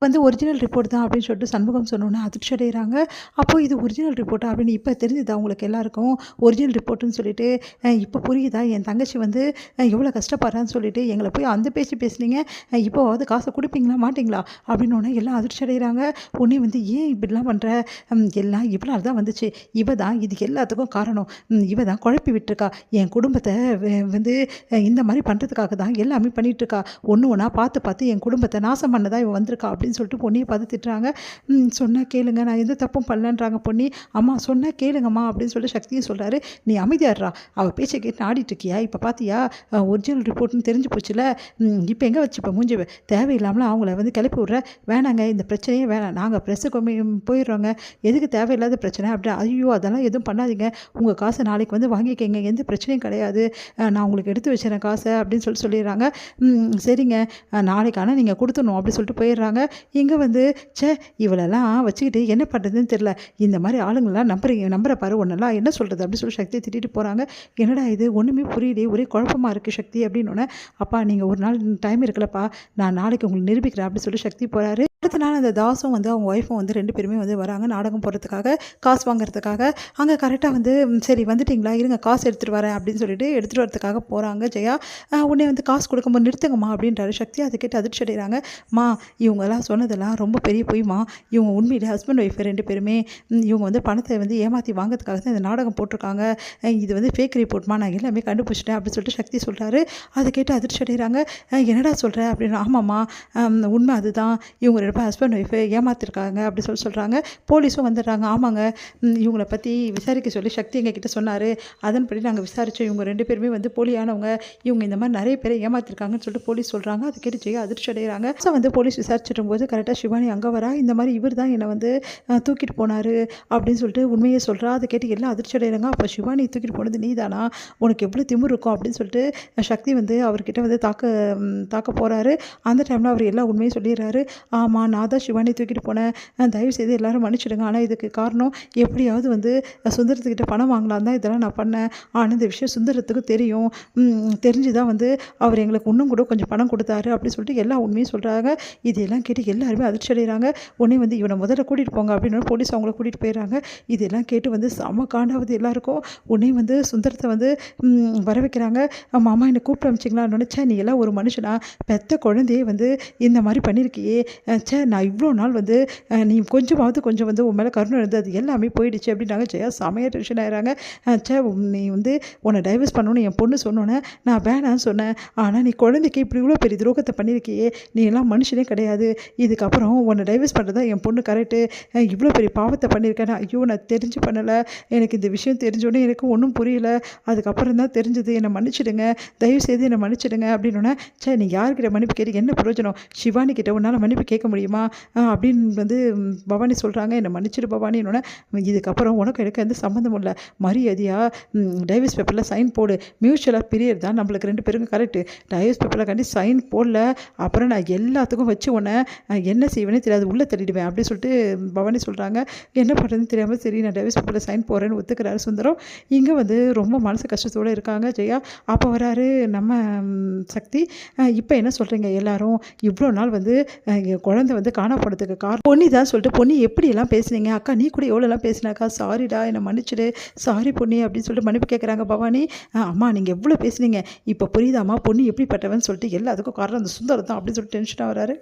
வந்து original report தான் அப்படின்னு சொல்லிட்டு சண்முகம் சொன்னோன்னே அதிர்ச்சி அடைகிறாங்க. அப்போ இது ஒரிஜினல் ரிப்போர்ட்டா அப்படின்னு இப்போ தெரிஞ்சுதா உங்களுக்கு எல்லாருக்கும் ஒரிஜினல் ரிப்போர்ட்டுன்னு சொல்லிட்டு? இப்போ புரியுதா என் தங்கச்சி வந்து எவ்வளோ கஷ்டப்படுறான்னு சொல்லிட்டு எங்களை போய் அந்த பேச்சு பேசுனீங்க, இப்போவாவது காசை கொடுப்பீங்களா மாட்டிங்களா அப்படின்னோடனே எல்லாம் அதிர்ச்சி அடைகிறாங்க. உடனே வந்து ஏன் இப்படிலாம் பண்ணுற, எல்லாம் இவளால் தான் வந்துச்சு, இவ தான் இதுக்கு எல்லாத்துக்கும் காரணம், இவ தான் குழப்பி விட்டுருக்கா என் குடும்பத்தை வந்து இந்த மாதிரி பண்ணுறதுக்காக தான் எல்லாமே பண்ணிகிட்ருக்கா, ஒன்று ஒன்றா பார்த்து பார்த்து என் குடும்பத்தை நாசம் பண்ணதான் இவன் வந்திருக்கா அப்படின்னு சொல்லிட்டு பொண்ணியை பார்த்து திட்டுறாங்க. சொன்னால் கேளுங்க, நான் எந்த தப்பும் பண்ணலன்றாங்க பொண்ணி. அம்மா சொன்னால் கேளுங்கம்மா அப்படின்னு சொல்லிட்டு சக்தியும் சொல்கிறாரு. நீ அமைதியாடுறா, அவள் பேச்சை கேட்டு ஆடிட்டுருக்கியா, இப்போ பார்த்தியா ஒரிஜினல் ரிப்போர்ட்னு தெரிஞ்சு போச்சுல, இப்போ எங்கே வச்சு இப்போ மூஞ்சி தேவையில்லாமல் அவங்கள வந்து கிளப்பி விட்ற, வேணாங்க இந்த பிரச்சனையே வேணாம், நாங்கள் ப்ரெஸ்ஸுக்கு போயிடுறோங்க, எதுக்கு தேவையில்லாத பிரச்சனை அப்படி, ஐயோ அதெல்லாம் எதுவும் பண்ணாதீங்க, உங்கள் காசை நாளைக்கு வந்து வாங்கிக்கங்க, எந்த பிரச்சனையும் கிடையாது, நான் உங்களுக்கு எடுத்து வச்சுறேன் காசை அப்படின்னு சொல்லிடுறாங்க. சரிங்க நாளைக்கு ஆனால் நீங்கள் கொடுத்துடணும் அப்படி சொல்லிட்டு போயிடுறாங்க. இங்கே வந்து இவளெல்லாம் வச்சுக்கிட்டு என்ன பண்ணுறதுன்னு தெரில, இந்த மாதிரி ஆளுங்களாம் நம்புற பாரு ஒன்றெல்லாம் என்ன சொல்கிறது அப்படின்னு சொல்லி சக்தியை திட்டிட்டு போகிறாங்க. என்னடா இது ஒன்றுமே புரியலையே, ஒரே குழப்பமாக இருக்குது சக்தி அப்படின்னோடனே, அப்பா நீங்கள் ஒரு நாள் டைம் இருக்குல்லப்பா, நான் நாளைக்கு உங்களுக்கு நிரூபிக்கிறேன் அப்படின்னு சொல்லி சக்தி போகிறாரு. அடுத்த நாள் அந்த தாஸும் வந்து அவங்க ஒய்ஃபும் வந்து 2 பேருமே வந்து வராங்க நாடகம் போடுறதுக்காக, காசு வாங்குறதுக்காக. அங்கே கரெக்டாக வந்து சரி வந்துட்டிங்களா இருங்க காசு எடுத்துகிட்டு வரேன் அப்படின்னு சொல்லிட்டு எடுத்துகிட்டு வரதுக்காக போகிறாங்க ஜெயா. உடனே வந்து காசு கொடுக்கும்போது நிறுத்துங்கம்மா அப்படின்றாரு சக்தி. அதை கேட்டு அதிர்ச்சி அடைகிறாங்க. மா இவங்கெல்லாம் சொன்னதெல்லாம் ரொம்ப பெரிய பொய்மா, இவங்க உண்மையிலே ஹஸ்பண்ட் ஒய்ஃப் 2 பேருமே இவங்க வந்து பணத்தை வந்து ஏமாற்றி வாங்கிறதுக்காக தான் இந்த நாடகம் போட்டிருக்காங்க, இது வந்து ஃபேக் ரிப்போர்ட்மா, நான் எல்லாமே கண்டுபிடிச்சிட்டேன் அப்படின்னு சொல்லிட்டு சக்தி சொல்கிறாரு. அதை கேட்டு அதிர்ச்சி அடைகிறாங்க. என்னடா சொல்கிற அப்படின்னு. ஆமாம்மா உண்மை அதுதான், இவங்க ஹஸ்பண்ட் ஒய்ஃபு ஏமாத்திருக்காங்க அப்படி சொல்கிறாங்க. போலீஸும் வந்துடுறாங்க. ஆமாங்க இவங்களை பற்றி விசாரிக்க சொல்லி சக்தி எங்ககிட்ட சொன்னார், அதன்படி நாங்கள் விசாரித்தோம், இவங்க 2 பேருமே வந்து போலியானவங்க, இவங்க இந்த மாதிரி நிறைய பேரை ஏமாத்திருக்காங்கன்னு சொல்லிட்டு போலீஸ் சொல்கிறாங்க. அதை கேட்டு ஜெயா அதிர்ச்சி அடைகிறாங்க. வந்து போலீஸ் விசாரிச்சிடும் போது கரெக்டாக சிவானி அங்கே வரா. இந்த மாதிரி இவர் தான் என்னை வந்து தூக்கிட்டு போனார் அப்படின்னு சொல்லிட்டு உண்மையை சொல்கிறா. அதை கேட்டு எல்லாம் அதிர்ச்சி அடைகிறாங்க. அப்போ சிவானி தூக்கிட்டு போனது நீ தானா, உனக்கு எவ்வளோ திமிரு இருக்கும் அப்படின்னு சொல்லிட்டு சக்தி வந்து அவர்கிட்ட வந்து தாக்க போகிறாரு. அந்த டைமில் அவர் எல்லா உண்மையும் சொல்லிடுறாரு. ஆமாம் நான் தான் சிவானி தூக்கிட்டு போனேன், தயவு செய்து எல்லோரும் மன்னிச்சிடுங்க, ஆனால் இதுக்கு காரணம் எப்படியாவது வந்து சுந்தரத்துக்கிட்ட பணம் வாங்கலாம் தான் இதெல்லாம் நான் பண்ணேன், ஆனால் இந்த விஷயம் சுந்தரத்துக்கு தெரியும், தெரிஞ்சு தான் வந்து அவர் எங்களுக்கு இன்னும் கூட கொஞ்சம் பணம் கொடுத்தாரு அப்படின்னு சொல்லிட்டு எல்லா உண்மையும் சொல்கிறாங்க. இதெல்லாம் கேட்டு எல்லாருமே அதிர்ச்சி அடைகிறாங்க. உடனே வந்து இவனை முதல்ல கூட்டிகிட்டு போங்க அப்படின்னு போலீஸ் அவங்கள கூட்டிகிட்டு போயிடுறாங்க. இதெல்லாம் கேட்டு வந்து செம காண்டாவது எல்லாருக்கும். உடனே வந்து சுந்தரத்தை வந்து வர வைக்கிறாங்க. மாமா என்னை கூப்பிட்டு அமைச்சிங்களான்னு நினச்சேன், நீ எல்லாம் ஒரு மனுஷனா, பெத்த குழந்தையே வந்து இந்த மாதிரி பண்ணியிருக்கியே, நான் இவ்வளோ நாள் வந்து நீ கொஞ்சம் வந்து உன் மேலே கருணை இருந்தது அது எல்லாமே போயிடுச்சு அப்படின்னாங்க. ஜெயா செமையாக டென்ஷன் ஆகிறாங்க. நீ வந்து உன்னை டைவர்ஸ் பண்ணணும்னு என் பொண்ணு சொன்னோன்னே நான் வேணான்னு சொன்னேன், ஆனால் நீ குழந்தைக்கு இப்படி இவ்வளோ பெரிய துரோகத்தை பண்ணியிருக்கியே, நீ எல்லாம் மனுஷனே கிடையாது, இதுக்கப்புறம் உன்னை டைவர்ஸ் பண்ணுறதா என் பொண்ணு கரெக்டு, இவ்வளோ பெரிய பாவத்தை பண்ணியிருக்கேன், ஐயோ நான் தெரிஞ்சு பண்ணலை, எனக்கு இந்த விஷயம் தெரிஞ்சோடனே எனக்கு ஒன்றும் புரியல, அதுக்கப்புறம் தான் தெரிஞ்சது, என்னை மன்னிச்சிடுங்க, தயவு செய்து என்னை மன்னிச்சிடுங்க அப்படின்னோடனே, நீ யார்கிட்ட மன்னிப்பு கேட்டு என்ன பிரயோஜனம், சிவானி கிட்ட உன்னால் மன்னிப்பு கேட்க முடியுமா அப்படின்னு வந்து பவானி சொல்கிறாங்க. என்னை மன்னிச்சிடு பவானின்னொன்னே, இதுக்கப்புறம் உனக்கு எனக்கு எந்த சம்மந்தமும் இல்லை, மரியாதையாக டைவர்ஸ் பேப்பரில் சைன் போடு, மியூச்சுவலாக பீரியட் தான் நம்மளுக்கு 2 பேருக்கும் கரெக்டு, டைவர்ஸ் பேப்பரில் கண்டி சைன் போடல, அப்புறம் நான் எல்லாத்துக்கும் வச்சு உன்னை என்ன செய்வேனே தெரியாது உள்ளே தள்ளிடுவேன் அப்படின்னு சொல்லிட்டு பவானி சொல்கிறாங்க. என்ன பண்ணுறதுன்னு தெரியாமல் சரி நான் டைவர்ஸ் பேப்பரில் சைன் போடுறேன்னு ஒத்துக்கிறாரு சுந்தரம். இங்கே வந்து ரொம்ப மனசு கஷ்டத்தோடு இருக்காங்க ஜெயா. அப்போ வராரு நம்ம சக்தி. இப்போ என்ன சொல்கிறீங்க எல்லாரும், இவ்வளோ நாள் வந்து குழந்தை வந்து காணா போனதுக்கு காரணம் பொன்னி தான் சொல்லிட்டு, பொன்னி எப்படியெல்லாம் பேசுனீங்க அக்கா, நீ கூட எவ்வளோலாம் பேசினாக்கா, சாரிடா என்னை மன்னிச்சிடு, சாரி பொன்னி அப்படின்னு சொல்லிட்டு மன்னிப்பு கேட்குறாங்க பவானி. அம்மா நீங்கள் எவ்வளோ பேசுனீங்க இப்போ புரியுதாம்மா, பொன்னி எப்படிப்பட்டவன்னு சொல்லிட்டு எல்லாத்துக்கும் காரணம் அந்த சுந்தரம் தான் அப்படின்னு சொல்லிட்டு டென்ஷனாக வராரு.